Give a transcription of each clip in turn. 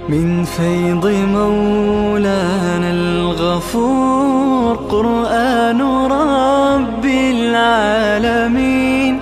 من فيض مولانا الغفور قرآن رب العالمين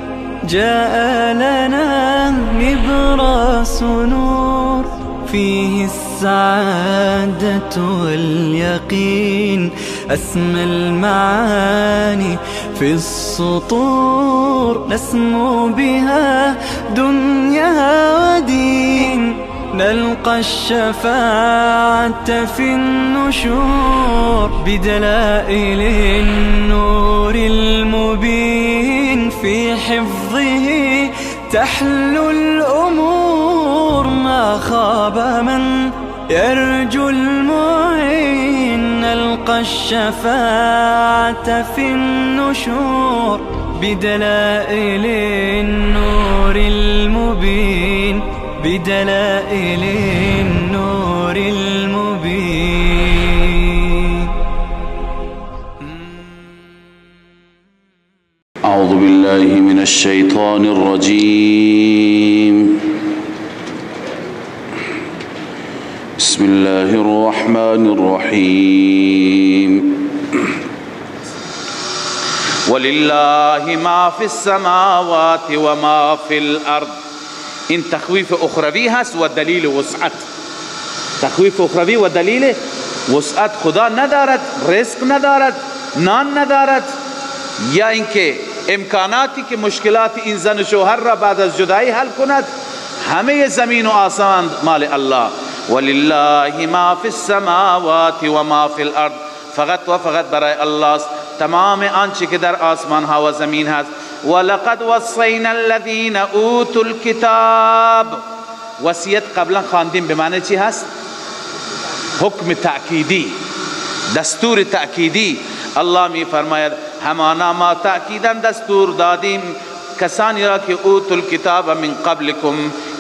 جاء لنا نبراس نور فيه السعادة واليقين أسمى المعاني في السطور نسمو بها دنيا ودين نلقى الشفاعة في النشور بدلائل النور المبين في حفظه تحلو الأمور ما خاب من يرجو المعين نلقى الشفاعة في النشور بدلائل النور المبين بدلائل النور المبين. أعوذ بالله من الشيطان الرجيم. بسم الله الرحمن الرحيم. ولله ما في السماوات وما في الأرض. این تخویف اخروی هست و دلیل وسعت. تخویف اخروی و دلیل وسعت. خدا ندارد، رزق ندارد، نان ندارد، یا اینکه امکاناتی که مشکلات این زن و شوهر را بعد از جدایی حل کند. همه زمین و آسمان مال الله. ولله ما فی السماوات و ما فی الارض. فقط و فقط برای الله است تمام آنچه که در آسمان ها و زمین هست. ولقد وصینا الذین اوتوا الكتاب. وصیت قبلا خواندیم به معنی چی هست؟ حکم تأکیدی، دستور تأکیدی. الله می فرماید همانا ما تأکیدا دستور دادیم کسانی را که اوتوا الكتاب من قبلکم،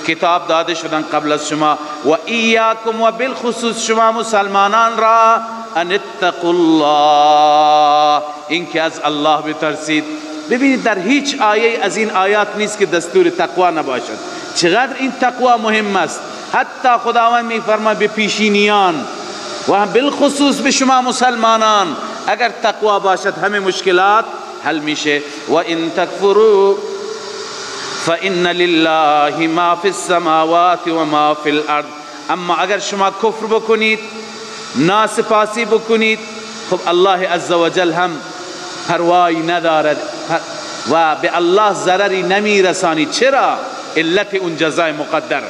کتاب داده شدن قبل از شما، و ایاکم و بالخصوص شما مسلمانان را، ان اتقوا الله، اینکه از الله بترسید. ببینید در هیچ آیه از این آیات نیست که دستور تقوا نباشد. چقدر این تقوا مهم است. حتی خداوند میفرماید به پیشینیان و بالخصوص به شما مسلمانان اگر تقوا باشد همه مشکلات حل میشه. و ان تکفروا فان لله ما فی السماوات و ما فی الارض. اما اگر شما کفر بکنید، ناسپاسی بکنید، خب الله عزوجل هم پروایی ندارد و به الله ضرری نمی رسانی. چرا؟ علت اون جزای مقدر.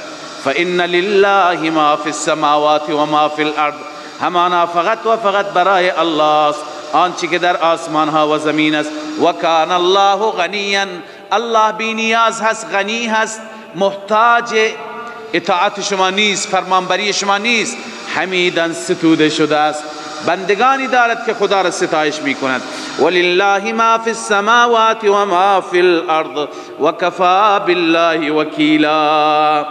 فإن لله ما فی السماوات و ما فی الارض. همانا فقط و فقط برای الله است آنچه که در آسمان ها و زمین است. و کان الله غنیا. الله بی نیاز هست، غنی هست، محتاج اطاعت شما نیست، فرمانبری شما نیست. حمیداً ستوده شده است، بندگانی دارد که خدا را ستایش می کند. ولله ما فی السماوات و ما فی الارض و کفا بالله وکیلا.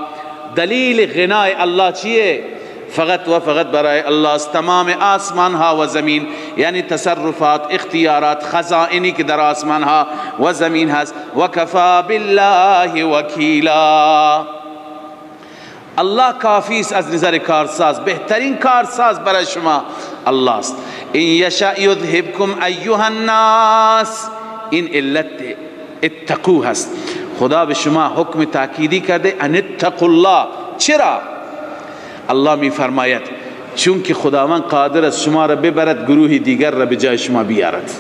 دلیل غنای الله چیه؟ فقط و فقط برای الله است تمام آسمان ها و زمین، یعنی تصرفات، اختیارات، خزائنی که در آسمان ها و زمین هست. و کفا بالله وکیلا. الله کافی است از نظر کارساز، بهترین کارساز برای شما الله است. ان یشاء یذهبکم ایها الناس. این علت اتقو هست. خدا به شما حکم تاکیدی کرده ان اتقوا الله. چرا؟ الله می فرماید چون که خداوند قادر است شما را ببرد گروه دیگر را به جای شما بیارد.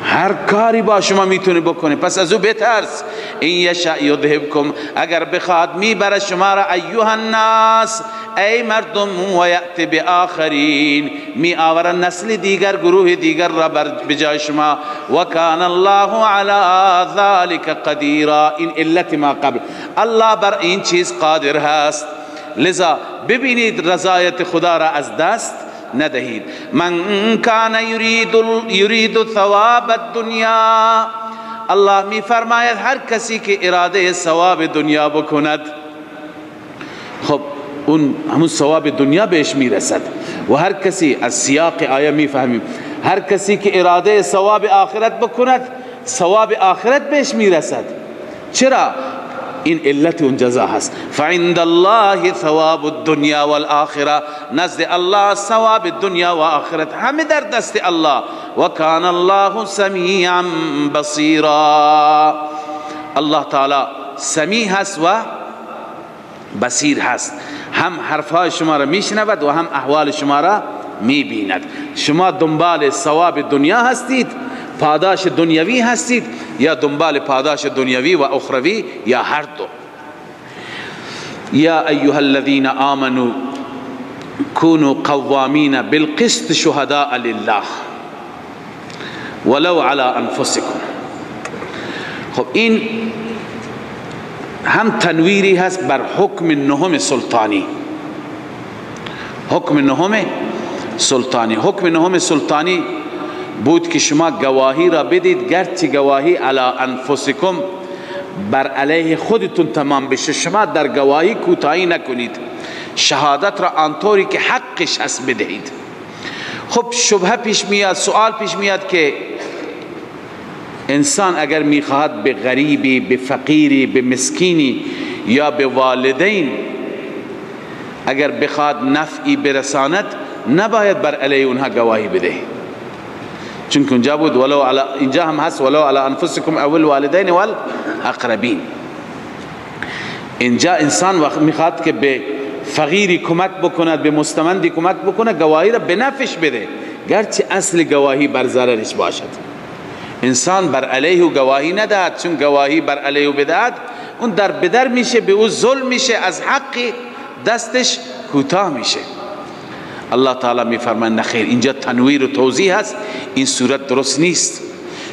هر کاری با شما میتونه بکنه، پس از او بترس. این یشاء یذهبکم، اگر بخواد میبره شما را ایها الناس، ای مردم، و یأتی بآخرین، می آورد نسل دیگر، گروه دیگر را به جای شما. و کان الله علی ذلک قدیرا. این علت ما قبل، الله بر این چیز قادر هست. لذا ببینید رضایت خدا را از دست ندهید. من کان یرید ثواب الدنیا. الله می فرماید هر کسی که اراده ثواب دنیا بکند، خب اون همون ثواب دنیا بهش میرسد. و هر کسی، از سیاق آیه میفهمیم، هر کسی که اراده ثواب آخرت بکند ثواب آخرت بهش میرسد. چرا؟ این علت اون جزا هست. فعند الله ثواب الدنیا والآخره، نزد الله ثواب دنیا و آخرت همه در دست الله. و کان الله سمیعا بصیرا، الله تعالی سمیع هست و بصیر هست، هم حرفهای شما را میشنود و هم احوال شما را میبیند. شما دنبال ثواب دنیا هستید، پاداش دنیوی هستید، یا دنبال پاداش دنیوی و اخروی، یا هر دو. یا ایها الذین آمنوا كونوا قوامین بالقسط شهداء لله ولو على انفسکم. خب این هم تنویری هست بر حکم نهم سلطانی. حکم نهم سلطانی، حکم نهم سلطانی بود که شما گواهی را بدید، گرچه گواهی علی انفسکم بر علیه خودتون تمام بشه، شما در گواهی کوتاهی نکنید، شهادت را آنطوری که حقش هست بدهید. خب شبهه پیش میاد، سوال پیش میاد که انسان اگر میخواهد به غریبی، به فقیری، به مسکینی یا به والدین اگر بخواد نفعی برساند، نباید بر علیه اونها گواهی بده، چون اونجا بود اینجا هم هست ولو علی انفسکم او الوالدین والاقربین. اینجا انسان وقت میخواد که به فقیری کمک بکند، به مستمندی کمک بکند، گواهی را به نفعش بده، گرچه اصل گواهی بر ضررش باشد. انسان بر علیه گواهی ندهد، چون گواهی بر علیه بدهد اون در بدر میشه، به او ظلم میشه، از حقی دستش کوتاه میشه. الله تعالی میفرماید نخیر، اینجا تنویر و توضیح هست، این صورت درست نیست.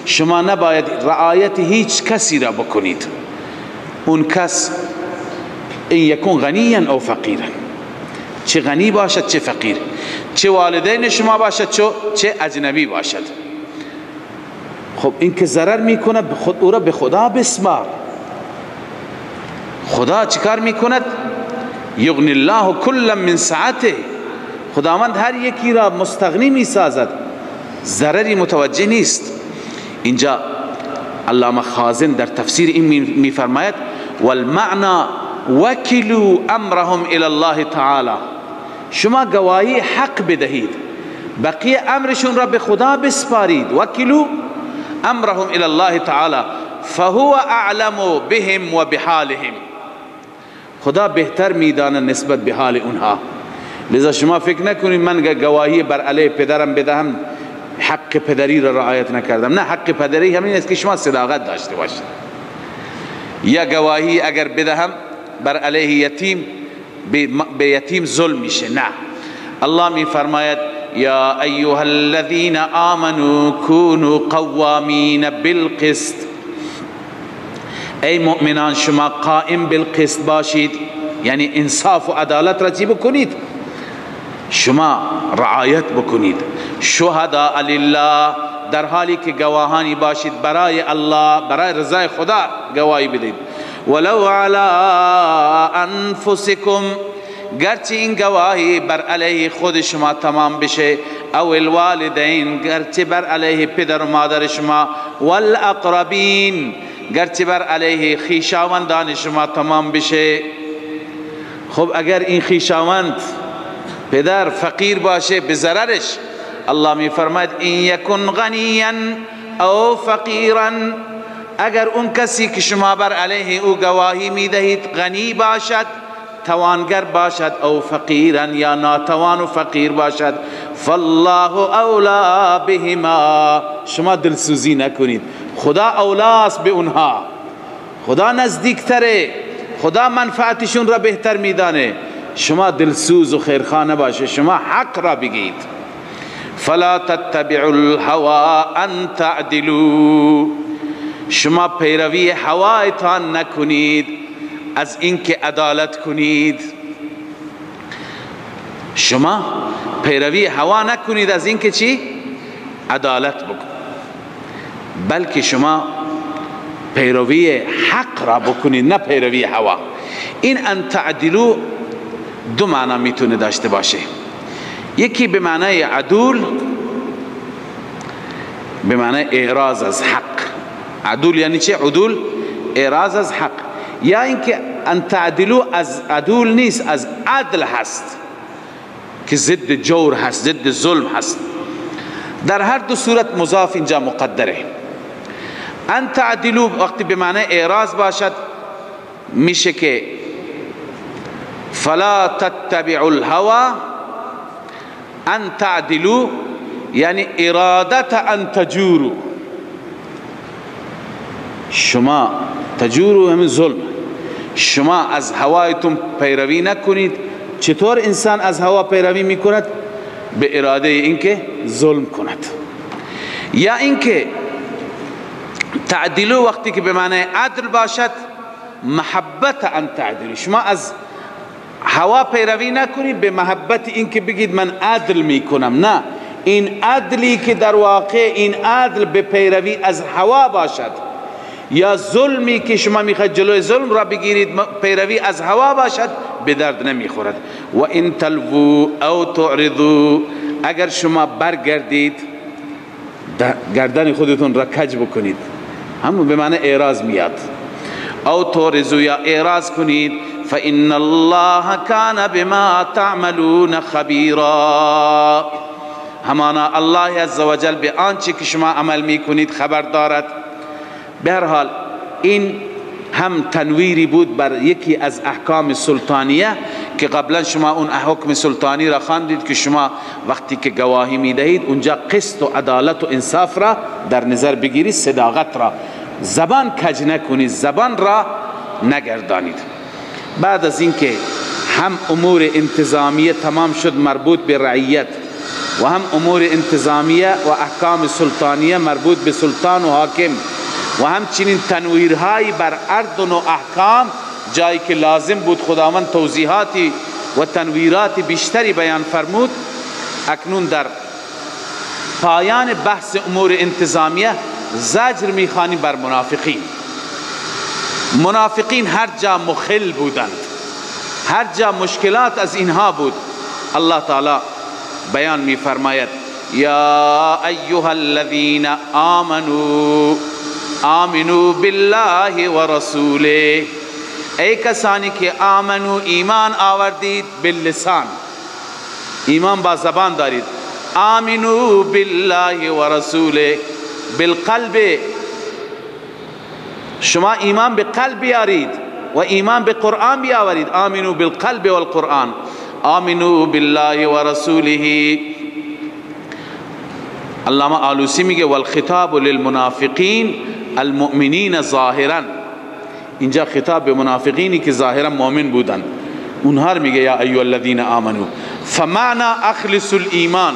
شما نباید رعایت هیچ کسی را بکنید، اون کس این یکون غنیا او فقیرا، چه غنی باشد چه فقیر، چه والدین شما باشد چه اجنبی باشد. خب این که ضرر میکنه او را به خدا بسپار. خدا چیکار میکند؟ یغنی الله کلا من سعته، خداوند هر یکی را مستغنی میسازد، ضرری متوجه نیست. اینجا علامه خازن در تفسیر این میفرماید والمعنى وکلوا امرهم الى الله تعالی، شما گواهی حق بدهید، بقیه امرشون را به خدا بسپارید. وکلوا امرهم الى الله تعالی فهو اعلم بهم و بحالهم، خدا بهتر میداند نسبت به حال اونها. لذا شما فکر نکنید من گواهی بر علیه پدرم بدهم حق پدری را رعایت نکردم. نه، حق پدری همین است که شما صداقت داشته باشید. یا گواهی اگر بدهم بر علیه یتیم، به یتیم ظلم میشه. نه، الله می فرماید یا ایها الذین آمنوا كونوا قوامین بالقسط، ای مؤمنان شما قائم بالقسط باشید، یعنی انصاف و عدالت را چی بکنید؟ شما رعایت بکنید. شهداء لله، در حالی که گواهانی باشید برای الله، برای رضای خدا گواهی بدید. ولو علی انفسکم، گرچه این گواهی بر علیه خود شما تمام بشه، او الوالدین، گرچه بر علیه پدر و مادر شما، والاقربین، گرچه بر علیه خویشاوندان شما تمام بشه. خب اگر این خویشاوند پدر فقیر باشه به ضررش، الله می فرماید این یکن غنیا او فقیرا، اگر اون کسی که شما بر علیه او گواهی می دهید غنی باشد، توانگر باشد، او فقیرا، یا ناتوان و فقیر باشد، فالله اولا بهما، شما دلسوزی نکنید، خدا اولاست به اونها، خدا نزدیکتره، خدا منفعتشون را بهتر میدانه. شما دلسوز و خیرخواه نباشه، شما حق را بگید. فلا تتبعوا الهوى ان تعدلوا، شما پیروی هوایتان نکنید از اینکه عدالت کنید. شما پیروی هوا نکنید از اینکه چی؟ عدالت بکنید، بلکه شما پیروی حق را بکنید، نه پیروی هوا. این ان تعدلوا دو معنی میتونه داشته باشه، یکی به معنای عدول، به معنای اعراض از حق. عدول یعنی چه؟ عدول اعراض از حق. یا اینکه ان تعدلو از عدول نیست، از عدل هست که ضد جور هست، ضد ظلم هست. در هر دو صورت مضاف اینجا مقدره. ان تعدلو وقتی به معنی اعراض باشد میشه که فلا تتبعوا الهوى ان تعدلو، یعنی ارادت ان تجورو، شما تجورو همین ظلم، شما از هوایتون پیروی نکنید. چطور انسان از هوا پیروی میکند؟ به اراده اینکه ظلم کند. یا اینکه تعدلو وقتی که به معنی عدل باشد محبت ان تعدلو، شما از هوا پیروی نکنید به محبت اینکه بگید من عدل میکنم، نه، این عدلی که در واقع این عدل به پیروی از هوا باشد یا ظلمی که شما میخواید جلوی ظلم را بگیرید پیروی از هوا باشد به درد نمیخورد. و ان تلووا او تعرضوا، اگر شما برگردید گردن خودتون را کج بکنید، همون به معنی اعراض میاد، او تعرضوا یا اعراض کنید، فإن الله كان بما تعملون خبيرا، همانا الله عزوجل به آنچه که شما عمل میکنید خبر دارد. به هر حال این هم تنویری بود بر یکی از احکام سلطانیه که قبلا شما اون حکم سلطانی را خواندید که شما وقتی که گواهی میدهید اونجا قسط و عدالت و انصاف را در نظر بگیرید، صداقت را، زبان کج نکنید، زبان را نگردانید. بعد از اینکه هم امور انتظامیه تمام شد مربوط به رعیت و هم امور انتظامیه و احکام سلطانیه مربوط به سلطان و حاکم و همچنین تنویرهایی بر اردن و احکام، جایی که لازم بود خداوند توضیحاتی و تنویرات بیشتری بیان فرمود، اکنون در پایان بحث امور انتظامیه زجر میخوانیم بر منافقین. منافقین هر جا مخل بودند، هر جا مشکلات از اینها بود، الله تعالی بیان میفرماید یا ایها الذین آمنوا آمنوا بالله و رسوله، ای کسانی که آمنو ایمان آوردید، باللسان ایمان با زبان دارید، آمنو بالله و رسوله، بالقلب شما ایمان به قلب بیارید و ایمان به قرآن بیاورید، آمنو بالقلب والقرآن، آمنو بالله و رسوله. علامه آلوسی میگه والخطاب للمنافقین المؤمنین ظاهرا، اینجا خطاب به منافقینی که ظاهرا مؤمن بودن، اونها میگه یا ایها الذین آمنو. فمعنى اخلص الایمان،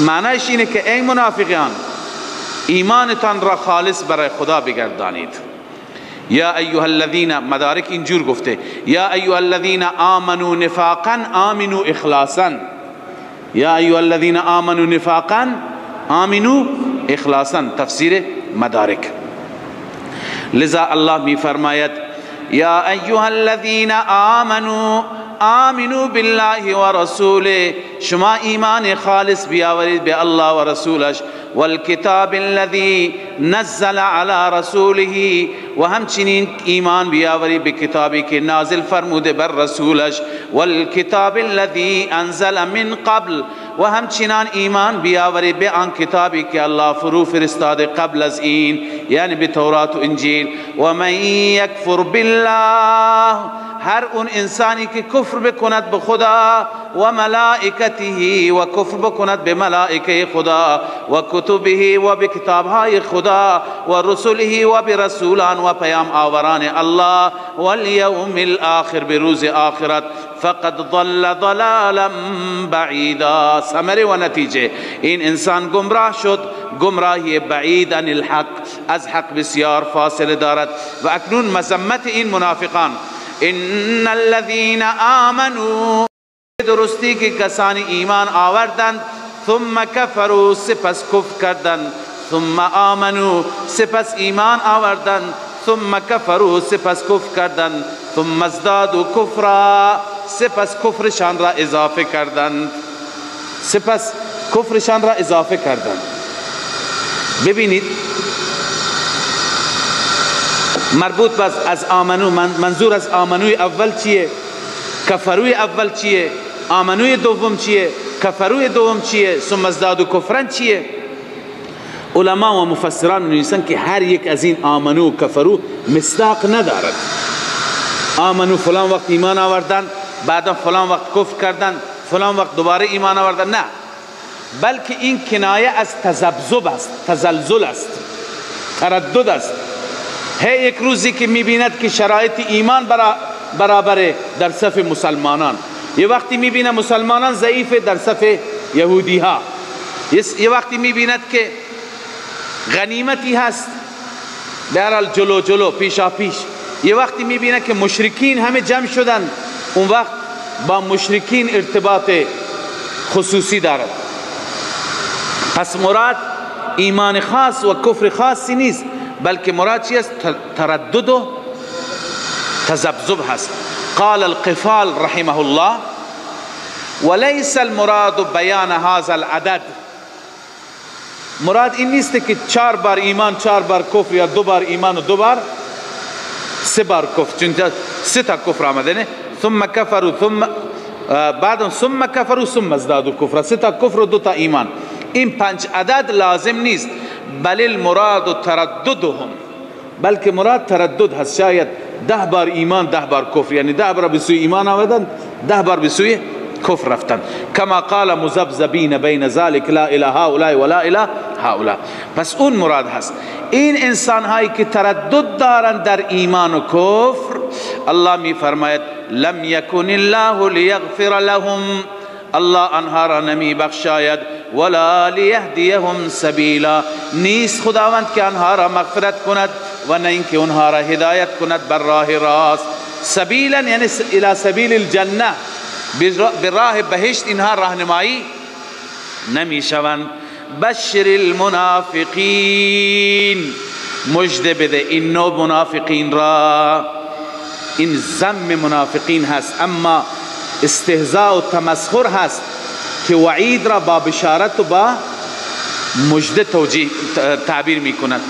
معنیش اینه که ای منافقان ایمانتان را خالص برای خدا بگردانید. یا ایها الذین، مدارک اینجور گفته یا ایها الذین آمنوا نفاقا آمنوا اخلاصا، یا ایها الذین آمنوا نفاقا آمنوا اخلاصا، تفسیر مدارک. لذا الله می فرماید یا ایها الذین آمنوا آمنوا بالله و رسوله، شما ایمان خالص بیاورید به الله و رسولش، والکتاب الذی نزل علی رسوله، و همچنین ایمان بیاورید به کتابی که نازل فرموده بر رسولش، والکتاب الذی انزل من قبل، و همچنان ایمان بیاورید به آن کتابی که الله فرو فرستاده قبل از این، یعنی به تورات و انجیل. و من یکفر بالله، هر اون انسانی که کفر بکند به خدا و ملائکته، و کفر بکند به ملائکه خدا و کتبه و به کتابهای خدا و رسوله و به رسولان و پیام آوران الله و الیوم الاخر، به روز آخرت، فقد ضل ضلالا بعیدا. ثمره و نتیجه این انسان گمراه شد، گمراهی بعید عن الحق، از حق بسیار فاصله دارد. و اکنون مذمت این منافقان، ان الذين آمنوا، درستی که کسانی ایمان آوردند، ثم کفروا، سپس کفر کردند، ثم آمنوا، سپس ایمان آوردند، ثم کفروا، سپس کفر کردند، ثم ازدادوا کفرا، سپس کفرشان را اضافه کردند، سپس کفرشان را اضافه کردند. ببینید مربوط از آمنو، منظور از آمنوی اول چیه؟ کفروی اول چیه؟ آمنوی دوم چیه؟ کفروی دوم چیه؟ ثم ازدادوا کفرا چیه؟ علما و مفسران می‌نویسن که هر یک از این آمنو و کفرو مصداق ندارد. آمنو فلان وقت ایمان آوردن، بعدا فلان وقت کفر کردن، فلان وقت دوباره ایمان آوردن، نه، بلکه این کنایه از تذبذب است، تزلزل است، تردد است. هی یک روزی که میبیند که شرایط ایمان برابره در صف مسلمانان، یه وقتی میبینه مسلمانان ضعیفه در صف یهودی ها، یه وقتی میبیند که غنیمتی هست بهرحال جلو جلو پیشا پیش، یه وقتی میبینه که مشرکین همه جمع شدن، اون وقت با مشرکین ارتباط خصوصی دارد. پس مراد ایمان خاص و کفر خاصی نیست، بلکه مراد چی است؟ تردد و تذبذب هست. قال القفال رحمه الله وليس المراد بیان هذا العدد. مراد این نیست که 4 بار ایمان 4 بار کفر، یا 2 بار ایمان و 2 بار 3 بار کفر، چون 3 تا کفر آمده نه. ثم کفروا ثم بعد ثم کفروا ثم ازدادوا کفر، 3 تا کفر و 2 تا ایمان. این 5 عدد لازم نیست، بل المراد ترددهم، بلکه مراد تردد هست. شاید 10 بار ایمان 10 بار کفر، یعنی 10 بار به سوی ایمان آمدن 10 بار به سوی کفر رفتن. کما قال مذبذبین بین ذلک لا اله هؤلاء ولا اله هؤلاء. پس اون مراد هست. این انسان هایی که تردد دارند در ایمان و کفر، الله می فرماید لم یکن الله لیغفر لهم، الله آنها را نمی بخشاید، ولا لیهدیهم سبیلا، نیست خداوند که آنها را مغفرت کند و نه اینکه آنها را هدایت کند بر راه راست. سبیلا یعنی الی سبیل الجنه، به راه بهشت اینها راهنمایی نمی شوند. بشر المنافقین، مژده بده این نوع منافقین را. این ذم منافقین هست، اما استهزاء و تمسخر هست که وعید را با بشارت و با مژده تعبیر می کنند.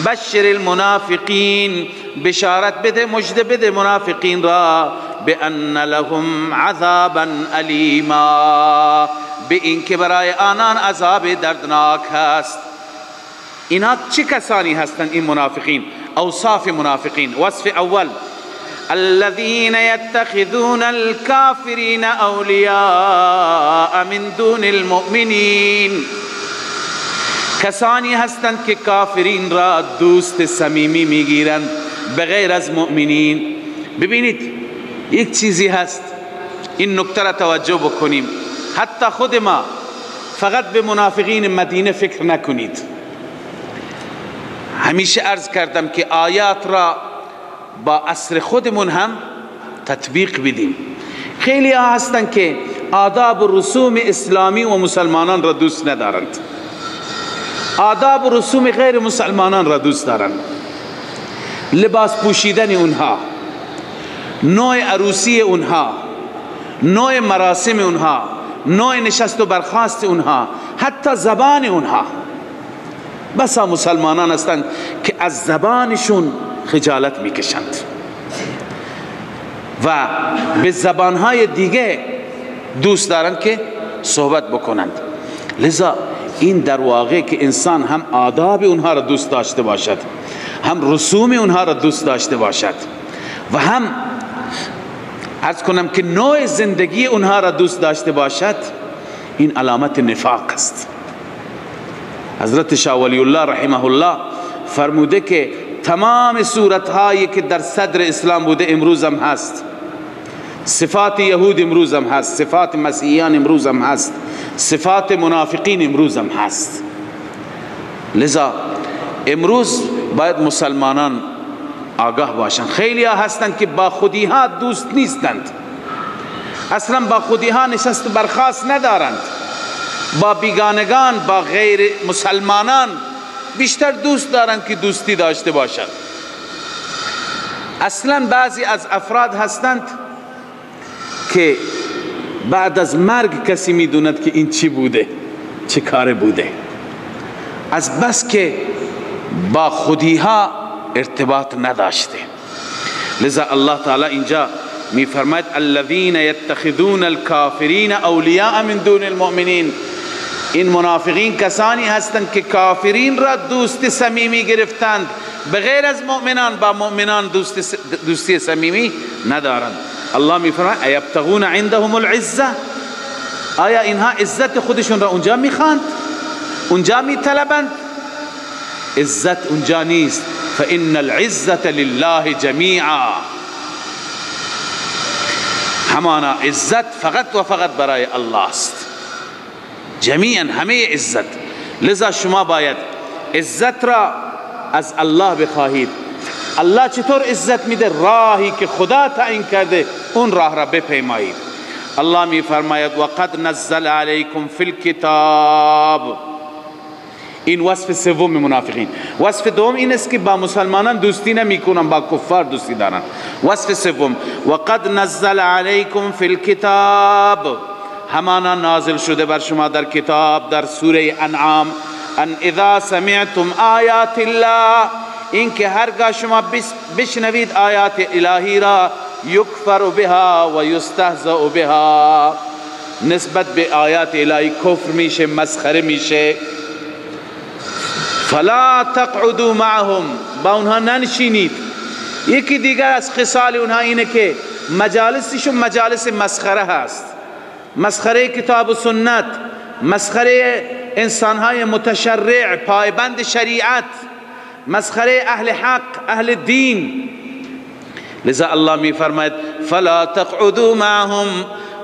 بشر المنافقین، بشارت بده مژده بده منافقین را، بأن لهم عذابا الیما، به این که برای آنان عذاب دردناک هست. اینا چه کسانی هستند این منافقین؟ اوصاف منافقین. وصف اول الذين يتخذون الكافرين اولیاء من دون المؤمنین، کسانی هستند که کافرین را دوست صمیمی میگیرند بغیر از مؤمنین. ببینید یک چیزی هست، این نکته را توجه بکنیم، حتی خود ما فقط به منافقین مدینه فکر نکنید. همیشه عرض کردم که آیات را با عصر خودمون هم تطبیق بدیم. خیلی ها هستند که آداب و رسوم اسلامی و مسلمانان را دوست ندارند، آداب و رسوم غیر مسلمانان را دوست دارند. لباس پوشیدن اونها، نوع عروسی اونها، نوع مراسم اونها، نوع نشست و برخاست اونها، حتی زبان اونها. بسا مسلمانان هستند که از زبانشون خجالت میکشند و به زبانهای دیگه دوست دارند که صحبت بکنند. لذا این در واقع که انسان هم آداب اونها را دوست داشته باشد، هم رسوم اونها را دوست داشته باشد و هم عرض کنم که نوع زندگی اونها را دوست داشته باشد، این علامت نفاق است. حضرت شاه ولی الله رحمه الله فرموده که تمام صورتهایی که در صدر اسلام بوده امروز هم هست، صفات یهود امروز هم هست، صفات مسیحیان امروز هم هست، صفات منافقین امروز هم هست. لذا امروز باید مسلمانان آگاه باشند. خیلی ها هستند که با خودی ها دوست نیستند، اصلا با خودی ها نشست و برخاست ندارند، با بیگانگان با غیر مسلمانان بیشتر دوست دارند که دوستی داشته باشند. اصلا بعضی از افراد هستند که بعد از مرگ کسی میدوند که این چی بوده، چه کار بوده، از بس که با خودی ها ارتباط نداشته. لذا الله تعالی اینجا میفرماید الذین یتخذون الکافرین اولیاء من دون المؤمنین، این منافقین کسانی هستند که کافرین را دوست صمیمی گرفتند بغیر از مؤمنان، با مؤمنان دوستی صمیمی ندارند. الله میفرماید ایبتغون عندهم العزه، آیا اینها عزت خودشون را اونجا میخواند، اونجا میطلبند؟ عزت اونجا نیست. فإن العزة لله جمیعا، همانا عزت فقط و فقط برای الله است، جمیعا همه عزت. لذا شما باید عزت را از الله بخواهید. الله چطور عزت میده؟ راهی که خدا تعیین کرده اون راه را بپیمایید. الله می فرماید وقد نزل علیکم فی الکتاب، این وصف سوم منافقین. وصف دوم این است که با مسلمانان دوستی نمیکنن، با کفار دوستی دارن. وصف سوم وقد نزل علیکم فی الکتاب، همانا نازل شده بر شما در کتاب، در سوره انعام، ان اذا سمعتم آیات الله، این که هرگاه شما بشنوید آیات الهی را، یکفر بها و یستهزأ بها، نسبت به آیات الهی کفر میشه، مسخره میشه. فلا تقعدوا معهم، با اونها ننشینید. یکی دیگر از خصال اونها اینه که مجالسشون مجالس مسخره هست، مسخره کتاب و سنت، مسخره انسانهای متشرع پایبند شریعت، مسخره اهل حق اهل دین. لذا الله می فرماید فلا تقعدوا معهم،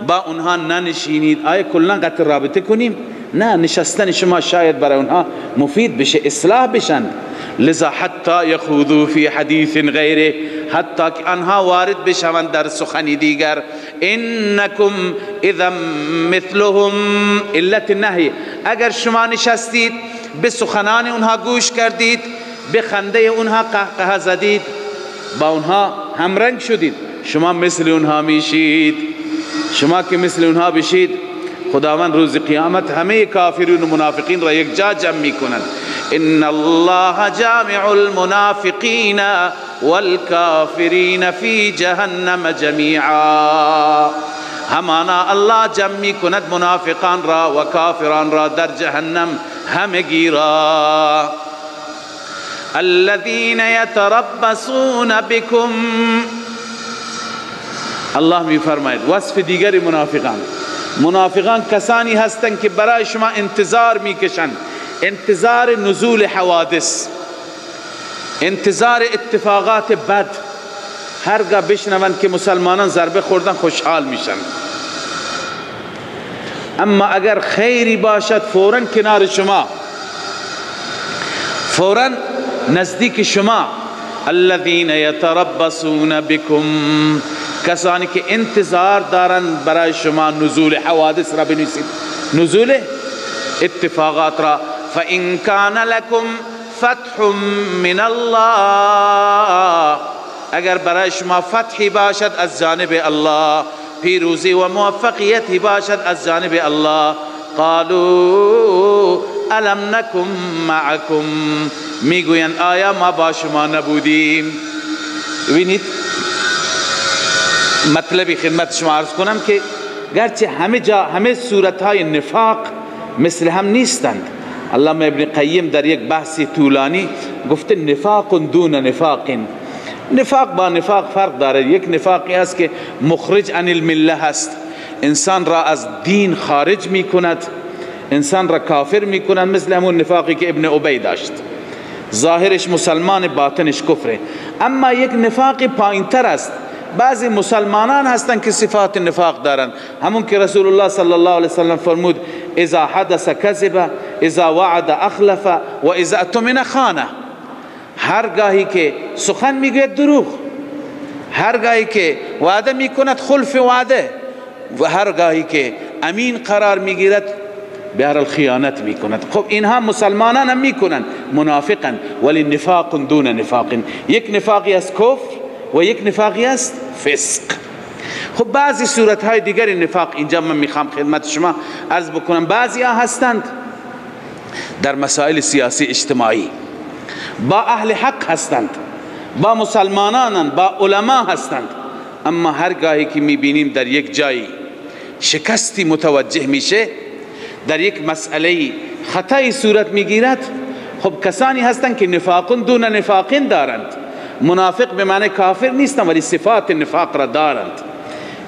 با اونها ننشینید. آیا کلا قطع رابطه کنیم؟ نه، نشستن شما شاید برای اونها مفید بشه، اصلاح بشن. لذا حتی یخوضوا فی حدیث غیره، حتی که آنها وارد بشوند در سخنی دیگر. انکم اذا مثلهم، علت نهی، اگر شما نشستید به سخنان اونها گوش کردید، به خنده اونها قهقه زدید، با اونها همرنگ شدید، شما مثل اونها میشید. شما که مثل اونها بشید، خداوند روز قیامت همه کافرین و منافقین را یک جا جمع میکنند. ان الله جامع المنافقین والکافرین فی جهنم جمیعا، همانا الله جمع میکند منافقان را و کافران را در جهنم همگی را. الذين يتربصون بكم، الله می فرماید وصف دیگر منافقان کسانی هستند که برای شما انتظار میکشند، انتظار نزول حوادث، انتظار اتفاقات بد. هرگاه بشنوند که مسلمانان ضربه خوردن خوشحال میشن، اما اگر خیری باشد فوراً کنار شما، فوراً نزدیک شما. الذين يتربصون بكم، کسانی که انتظار دارند برای شما نزول حوادث را بنویسید، نزول اتفاقات را. فإن كان لكم فتح من الله، اگر برای شما فتحی باشد از جانب الله، پیروزی و موفقیتی باشد از جانب الله، قالوا الم نکن معکم، میگویند آیا ما با شما نبودیم؟ ببینید مطلبی خدمت شما عرض کنم که گرچه همه جا همه صورتهای نفاق مثل هم نیستند. علامه ابن قیم در یک بحثی طولانی گفته نفاق دون نفاق، نفاق با نفاق فرق داره. یک نفاقی هست که مخرج عن المله هست، انسان را از دین خارج می کند، انسان را کافر می کند، مثل همون نفاقی که ابن ابی داشت، ظاهرش مسلمان باطنش کفره. اما یک نفاق پایین تر است، بعضی مسلمانان هستند که صفات نفاق دارند، همون که رسول الله صلی الله علیه وسلم فرمود اذا حدث کذب، اذا وعد اخلف و اذا اؤتمن خان. هرگاهی که سخن میگوید دروغ، هرگاهی که وعده میکند خلف وعده، و هرگاهی که امین قرار میگیرد بهر خیانت میکند. خب اینها مسلمانان هم میکنند، منافقن، ولی نفاق دون نفاق، یک نفاقی است کفر و یک نفاقی است فسق. خب بعضی صورتهای دیگر نفاق اینجا من میخوام خدمت شما عرض بکنم. بعضی ها هستند در مسائل سیاسی اجتماعی با اهل حق هستند، با مسلمانانن، با علما هستند، اما هر گاهی که میبینیم در یک جایی شکستی متوجه میشه، در یک مسئله خطایی صورت میگیرد، خب کسانی هستند که نفاقن دون نفاقین دارند. منافق به معنی کافر نیستند ولی صفات نفاق را دارند.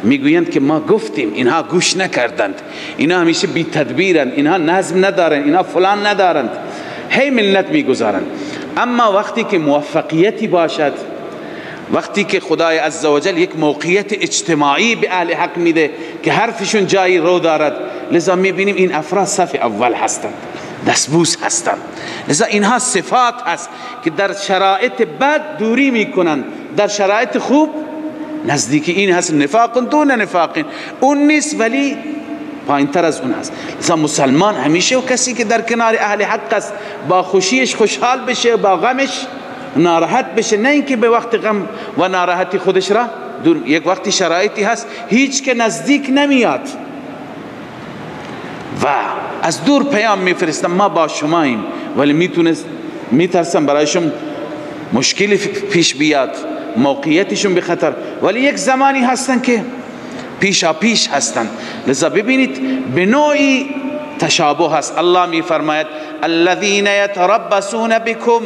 میگویند که ما گفتیم، اینها گوش نکردند، اینها همیشه بی تدبیرند، اینها نظم ندارند، اینها فلان ندارند، هی ملت میگذارند. اما وقتی که موفقیتی باشد، وقتی که خدای عزوجل یک موقعیت اجتماعی به اهل حق میده که حرفشون جایی رو دارد، لذا میبینیم این افراد صف اول هستند، دستبوس هستند. لذا اینها صفات هست که در شرایط بد دوری میکنند، در شرایط خوب نزدیکی این هست. نفاق دون نفاقین، اون نیست ولی پایین تر از اون هست. لذا مسلمان همیشه و کسی که در کنار اهل حق است با خوشیش خوشحال بشه، با غمش ناراحت بشه، نه اینکه به وقت غم و ناراحتی خودش را دور. یک وقتی شرایطی هست هیچ که نزدیک نمیاد و از دور پیام میفرستم ما با شماییم، ولی میترسم برایشون مشکلی پیش بیاد، موقعیتشون به خطر، ولی یک زمانی هستن که پیشا پیش هستن. لذا ببینید به نوعی تشابه هست. الله میفرماید الذین یتربصون بکم،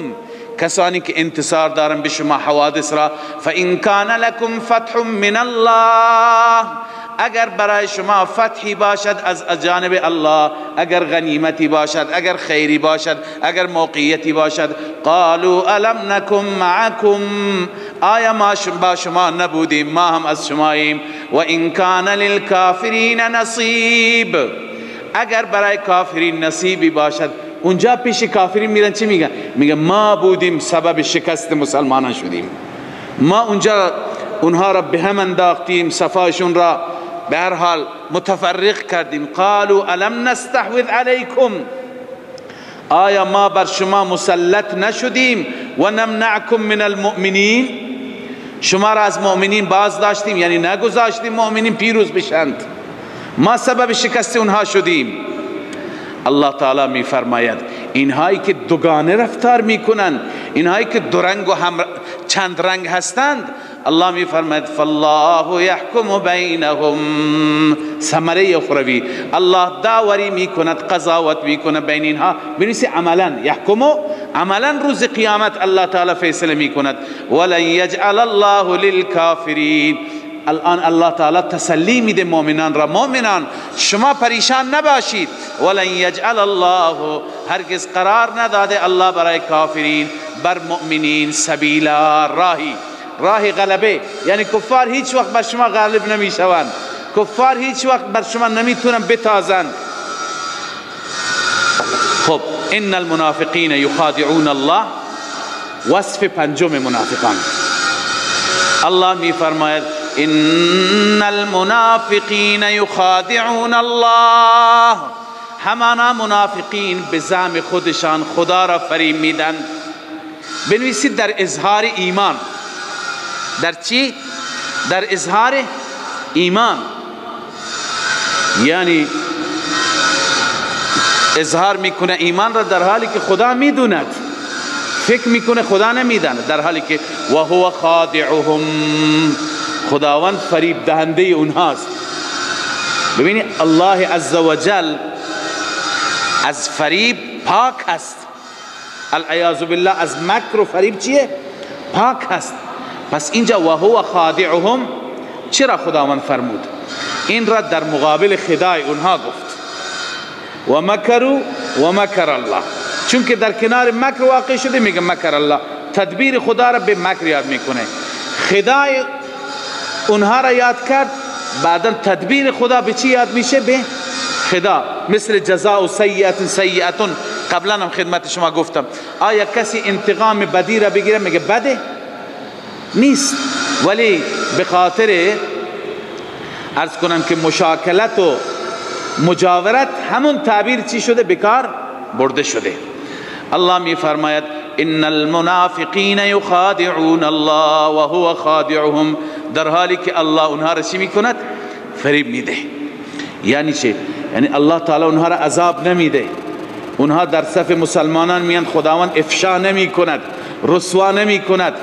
کسانی که انتصار دارن به شما حوادث را، فإن کان لکم فتح من الله، اگر برای شما فتحی باشد از جانب الله، اگر غنیمتی باشد، اگر خیری باشد، اگر موقعیتی باشد، قالوا الم نکن معکم، آیا ما با شما نبودیم؟ ما هم از شماییم. و ان کان للکافرین نصیب، اگر برای کافرین نصیبی باشد، اونجا پیش کافرین میرن چی میگن؟ میگن ما بودیم سبب شکست مسلمانان شدیم، ما اونجا اونها را به هم انداختیم، صفایشون را به هر حال متفرق کردیم. قالوا الم نستحوذ علیکم، آیا ما بر شما مسلط نشدیم؟ و نمنعکم من المؤمنین، شما را از مؤمنین باز داشتیم، یعنی نگذاشتیم مؤمنین پیروز بشند، ما سبب شکست اونها شدیم. الله تعالی می فرماید اینهایی که دوگانه رفتار میکنند، اینهایی که دو رنگ و هم چند رنگ هستند، الله می فرماید فالله یحکم بینهم، ثمره اخروی الله داوری میکند، قضاوت میکند بین اینها. بنویسی عملا یحکم، عملا روز قیامت الله تعالی فیصله میکند. ولن یجعل الله للکافرین، الان الله تعالی تسلی میده مؤمنان را، مؤمنان شما پریشان نباشید. ولن یجعل الله، هرگز قرار نداده الله برای کافرین بر مؤمنین سبیلا، راهی غلبه، یعنی کفار هیچ وقت بر شما غالب نمیشوند، کفار هیچ وقت بر شما نمیتونن بتازند. خب ان المنافقین یخادعون الله، وصف پنجم منافقان. الله میفرماید ان المنافقین یخادعون الله، همانا منافقین به زعم خودشان خدا را فریب میدن. بنویسید در اظهار ایمان. در چی؟ در اظهار ایمان، یعنی اظهار میکنه ایمان را در حالی که خدا میدوند، فکر میکنه خدا نمیداند، در حالی که و هو خادعهم، خداوند فریب دهنده اونهاست. ببینید الله عزوجل از فریب پاک است، العیاذ بالله از مکر و فریب چیه؟ پاک است. پس اینجا و هو خادعهم چرا خداوند فرمود؟ این را در مقابل خدای اونها گفت و مکروا و مکر الله، چون که در کنار مکر واقع شده میگه مکر الله، تدبیر خدا را به مکر یاد میکنه. خدای اونها را یاد کرد، بعدا تدبیر خدا به چی یاد میشه؟ به خدا. مثل جزاء سیئة سیئة، قبلا هم خدمت شما گفتم، آیا کسی انتقام بدی را بگیره میگه بده؟ نیست، ولی به خاطر عرض کنم که مشاکلت و مجاورت همون تعبیر چی شده؟ بکار برده شده. الله می فرماید ان المنافقین یخادعون الله و هو خادعهم، در حالی که الله اونها را چی میکند؟ فریب میده. یعنی چه؟ یعنی الله تعالی اونها را عذاب نمیده، اونها در صف مسلمانان میان، خداوند افشا نمی کند، رسوا نمی کند،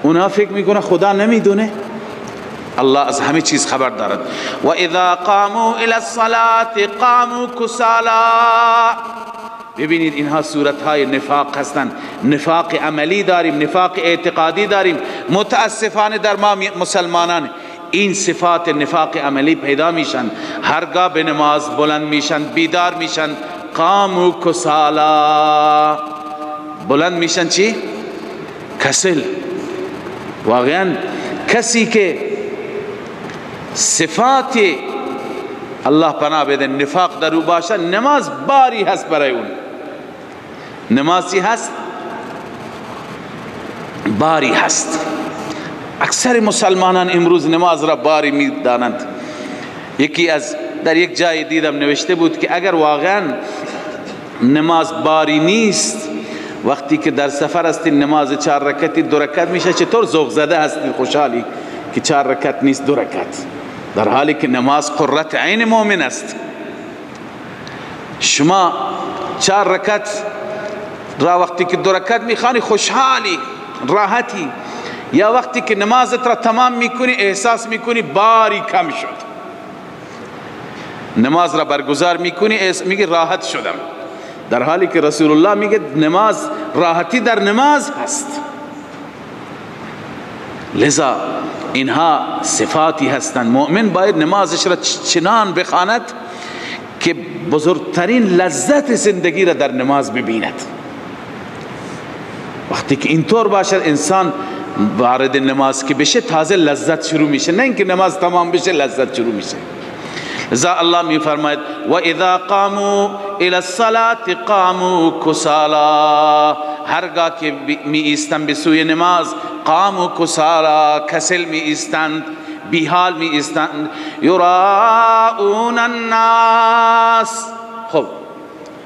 اونا فکر میکنه خدا نمیدونه. الله از همه چیز خبر دارد. و اذا قاموا الى الصلاة قاموا کسالا. ببینید اینها صورتهای نفاق هستند. نفاق عملی داریم، نفاق اعتقادی داریم. متاسفانه در ما مسلمانان این صفات نفاق عملی پیدا میشن. هرگاه به نماز بلند میشن، بیدار میشن، قاموا کسالا، بلند میشن چی؟ کسل. واقعا کسی که صفات الله پناه بده نفاق در او باشه، نماز باری هست برای اون. نمازی هست، باری هست. اکثر مسلمانان امروز نماز را باری می دانند. یکی از در یک جای دیدم نوشته بود که اگر واقعا نماز باری نیست، وقتی که در سفر هستی نماز 4 رکعتی 2 رکعت میشه، چطور ذوق زده هستی، خوشحالی که 4 رکعت نیست 2 رکعت، در حالی که نماز قرة عین مؤمن است. شما 4 رکعت را وقتی که 2 رکعت میخوانی خوشحالی راحتی، یا وقتی که نمازت را تمام میکنی احساس میکنی باری کم شد. نماز را برگزار میکنی میگی راحت شدم، در حالی که رسول الله میگه نماز راحتی در نماز هست. لذا اینها صفاتی هستند. مؤمن باید نمازش را چنان بخواند که بزرگترین لذت زندگی را در نماز ببیند. وقتی که اینطور باشد انسان وارد نماز که بشه تازه لذت شروع میشه، نه اینکه نماز تمام بشه لذت شروع میشه. لذا الله می فرماید و اذا قاموا الى الصلاة قاموا کسالا. هرگاه که می ایستند به سوی نماز، قاموا کسالا، کسل می ایستند، بیحال می ایستند. یراؤون الناس. خب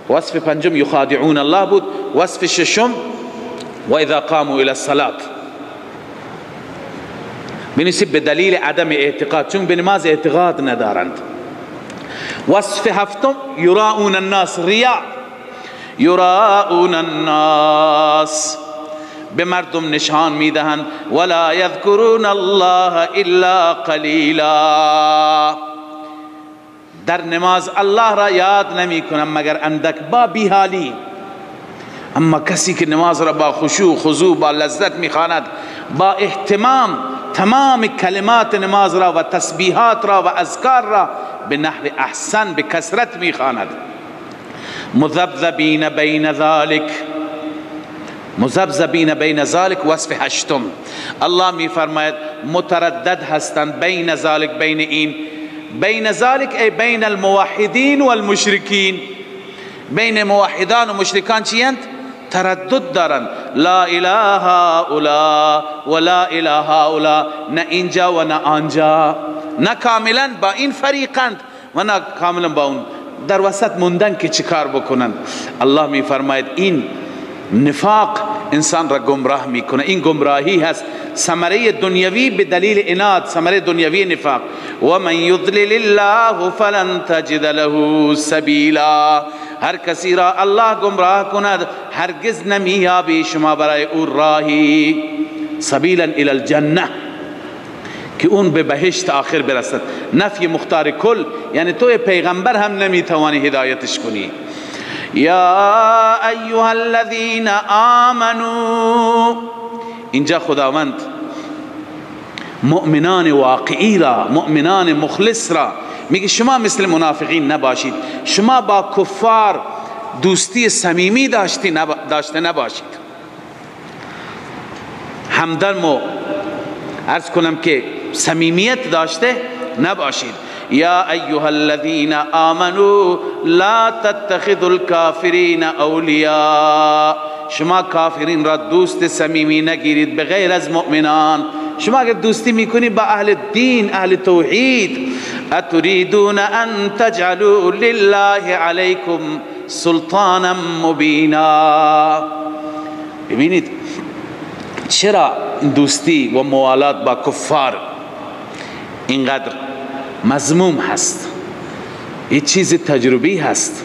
وصف پنجم یخادعون الله بود. وصف ششم و اذا قاموا الى الصلاة بنسبت به دلیل عدم اعتقاد، چون به نماز اعتقاد ندارند. وصف هفتم یراؤون الناس، ریا. یراؤون الناس، به مردم نشان میدهند. ولا یذکرون الله الا قلیلا، در نماز الله را یاد نمی کنند مگر اندک، با بیحالی. اما کسی که نماز را با خشوع خضوع با لذت میخواند، با اهتمام تمام کلمات نماز را و تسبیحات را و اذکار را به نحو احسن به کثرت میخواند. مذبذبین بین ذلک، مذبذبین بین ذلک وصف هشتم. الله میفرماید متردد هستند بین ذلک، بین این. بین ذلک ای بین الموحدین والمشرکین، بین موحدان و مشرکان چیند؟ تردد دارند. لا اله هؤلاء و لا اله هؤلاء، نه اینجا و نه آنجا، نه کاملا با این فریقند و نه کاملا با اون، در وسط موندن که چیکار بکنند. الله می فرماید این نفاق انسان را گمراه میکنه. این گمراهی هست، ثمره دنیوی به دلیل عناد، ثمره دنیوی نفاق. و من یضلل الله فلن تجد له سبیلا، هر کسی را الله گمراه کند هرگز نمیابی شما برای او راهی، سبیلا الی الجنه، که اون به بهشت آخر برسد. نفی مختار کل، یعنی تو پیغمبر هم نمیتوانی هدایتش کنی. یا ایها الذین آمنوا، اینجا خداوند مؤمنان واقعی را، مؤمنان مخلص را میگه شما مثل منافقین نباشید، شما با کفار دوستی صمیمی داشته نباشید. همدم عرض کنم که صمیمیت داشته نباشید. یا ایها الذین آمنوا لا تتخذوا الكافرین اولیاء، شما کافرین را دوست صمیمی نگیرید به غیر از مؤمنان. شما اگر دوستی میکنی با اهل دین، اهل توحید، اتريدون ان تجعلوا لله علیکم سلطانا مبینا. ببینید چرا دوستی و موالات با کفار اینقدر مذموم هست؟ یه چیز تجربی هست.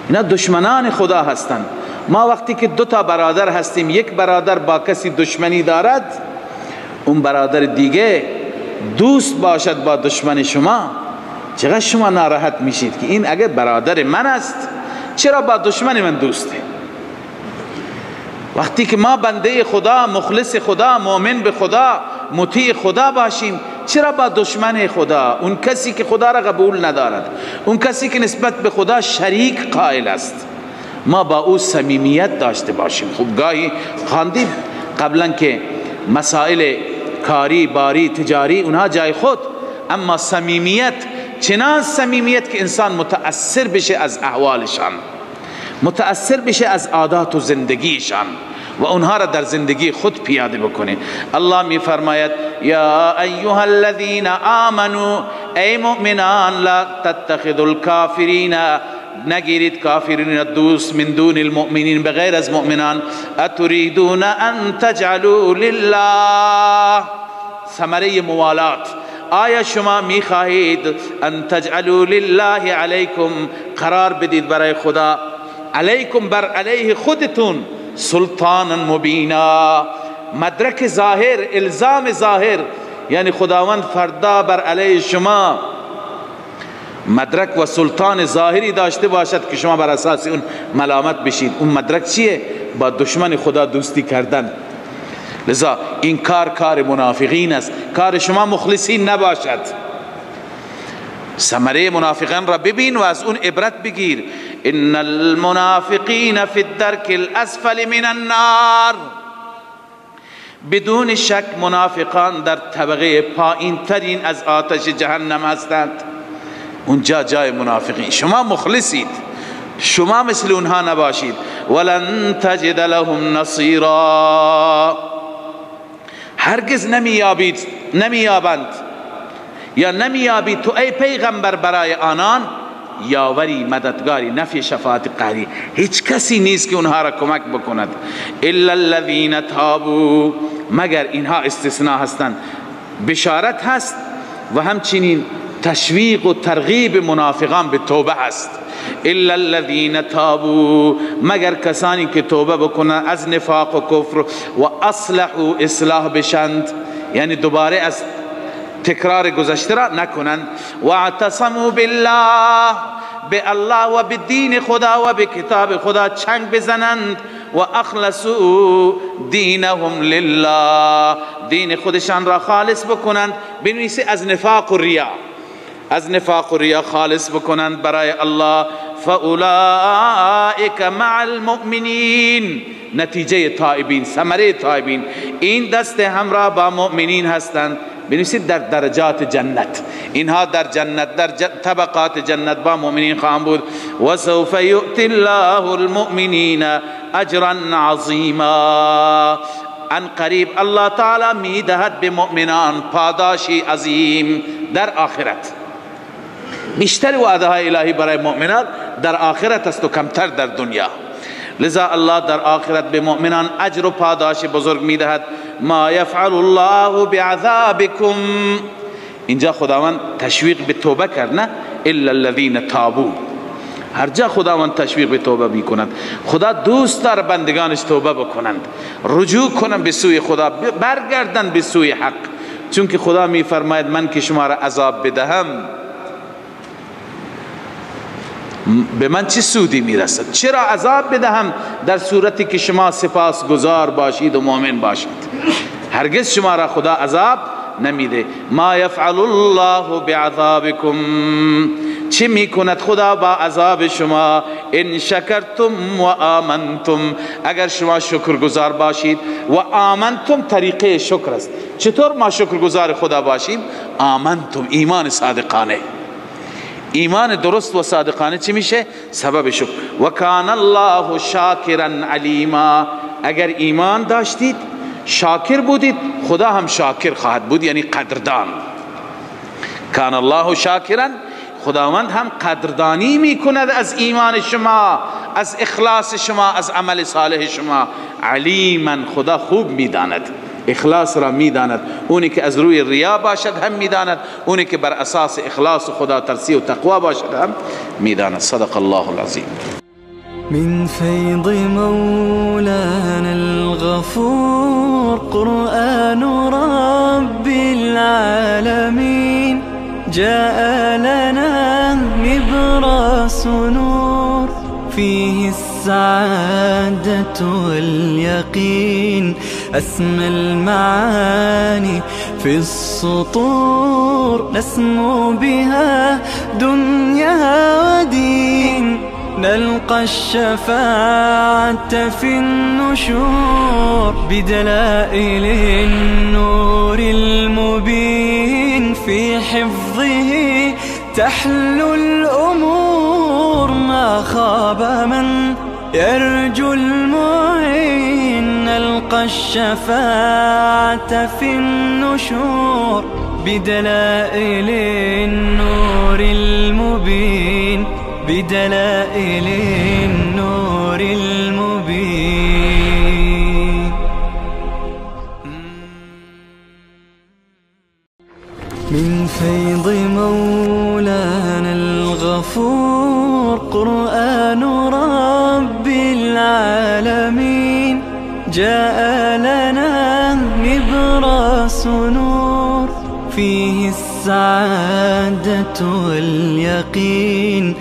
اینا دشمنان خدا هستند. ما وقتی که 2 تا برادر هستیم، یک برادر با کسی دشمنی دارد، اون برادر دیگه دوست باشد با دشمن شما، چقدر شما ناراحت میشید که این اگر برادر من است چرا با دشمن من دوسته؟ وقتی که ما بنده خدا، مخلص خدا، مؤمن به خدا، مطیع خدا باشیم، چرا با دشمن خدا، اون کسی که خدا را قبول ندارد، اون کسی که نسبت به خدا شریک قائل است، ما با او صمیمیت داشته باشیم؟ خب گاهی خواندیم قبلا که مسائل کاری، باری، تجاری اونها جای خود، اما صمیمیت، چنان صمیمیت که انسان متأثر بشه از احوالشان، متأثر بشه از عادات و زندگیشان و اونها را در زندگی خود پیاده بکنه. الله می فرماید یا ایها الذین آمنوا، ای مؤمنان، لا تتخذوا الکافرین، نگیرید کافرین دوست، من دون المؤمنین، بغیر از مؤمنان، اتریدون ان تجعلوا لله، ثمره موالات، آیا شما میخواهید ان تجعلوا لله علیکم، قرار بدید برای خدا، علیکم بر علیه خودتون، سلطانا مبینا، مدرک ظاهر، الزام ظاهر، یعنی خداوند فردا بر علیه شما مدرک و سلطان ظاهری داشته باشد که شما بر اساس اون ملامت بشید. اون مدرک چیه؟ با دشمن خدا دوستی کردن. لذا این کار منافقین است، کار شما مخلصین نباشد. ثمره منافقان را ببین و از اون عبرت بگیر. ان المنافقین فی الدرک الاسفل من النار، بدون شک منافقان در طبقه پایین ترین از آتش جهنم هستند. اونجا جای منافقین. شما مخلصید، شما مثل اونها نباشید. ولن تجد لهم نصیرا، هرگز نمیابند یا نمیابی تو ای پیغمبر برای آنان یاوری، مددگاری، نفی شفاعت قهری، هیچ کسی نیست که اونها را کمک بکند. الا الذین تابوا، مگر اینها استثناء هستند. بشارت هست و همچنین تشویق و ترغیب منافقان به توبه هست. الا الذین تابوا، مگر کسانی که توبه بکنند از نفاق و کفر و اصلحوا، اصلاح بشند، یعنی دوباره از تکرار گذشته را نکنند. و اعتصموا بالله، به الله و به دین خدا و به کتاب خدا چنگ بزنند. و اخلصوا دینهم لله، دین خودشان را خالص بکنند، بنویسه از نفاق و ریا، از نفاق و ریا خالص بکنند برای الله. فاولئک مع المؤمنین، نتیجه تائبین، ثمره تائبین، این دست همراه با مؤمنین هستند. بنویسید در درجات جنت، اینها در جنت، در طبقات جنت با مؤمنین خواهند بود. و سوف یؤتی الله المؤمنین اجرا عظیما، ان قریب الله تعالی میدهد به مؤمنان پاداشی عظیم در آخرت. بیشتر وعده های الهی برای مؤمنان در آخرت است و کمتر در دنیا. لذا الله در آخرت به مؤمنان اجر و پاداش بزرگ میدهد. ما یفعل الله بعذابکم، اینجا خداوند تشویق به توبه کرد، نه الا الذین تابوا. هر جا خداوند تشویق به توبه میکند. خدا دوست دارد بندگانش توبه بکنند، رجوع کنند به سوی خدا، برگردند به سوی حق. چون که خدا میفرماید من که شما را عذاب بدهم به من چه سودی میرسد؟ چرا عذاب بدهم در صورتی که شما سپاسگزار باشید و مؤمن باشید؟ هرگز شما را خدا عذاب نمیده. ما یفعل الله بعذابکم، چه میکند خدا با عذاب شما؟ ان شکرتم و آمنتم، اگر شما شکرگزار باشید. و آمنتم طریقه شکر است. چطور ما شکرگزار خدا باشیم؟ آمنتم، ایمان صادقانه. ایمان درست و صادقانه چی میشه؟ سبب شکر. و کان الله شاکرا علیما، اگر ایمان داشتید شاکر بودید خدا هم شاکر خواهد بود، یعنی قدردان. کان الله شاکرا، خداوند هم قدردانی میکند از ایمان شما، از اخلاص شما، از عمل صالح شما. علیما، خدا خوب میداند، اخلاص را میداند. اونی که از روی ریا باشد هم میداند، اونی که بر اساس اخلاص و خدا ترسی و تقوا باشد هم میداند. صدق الله العظیم. من فيض مولانا الغفور قرآن رب العالمين جاء لنا نبراس نور فيه السعادة واليقين أسمى المعاني في السطور نسمو بها دنيا ودين نلقى الشفاعة في النشور بدلائل النور المبين في حفظه تحلو الأمور ما خاب من يرجو المعين نلقى الشفاعة في النشور بدلائل النور المبين بدلائل النور المبين من فيض مولانا الغفور قرآن رب العالمين جاء لنا نبراس نور فيه السعادة واليقين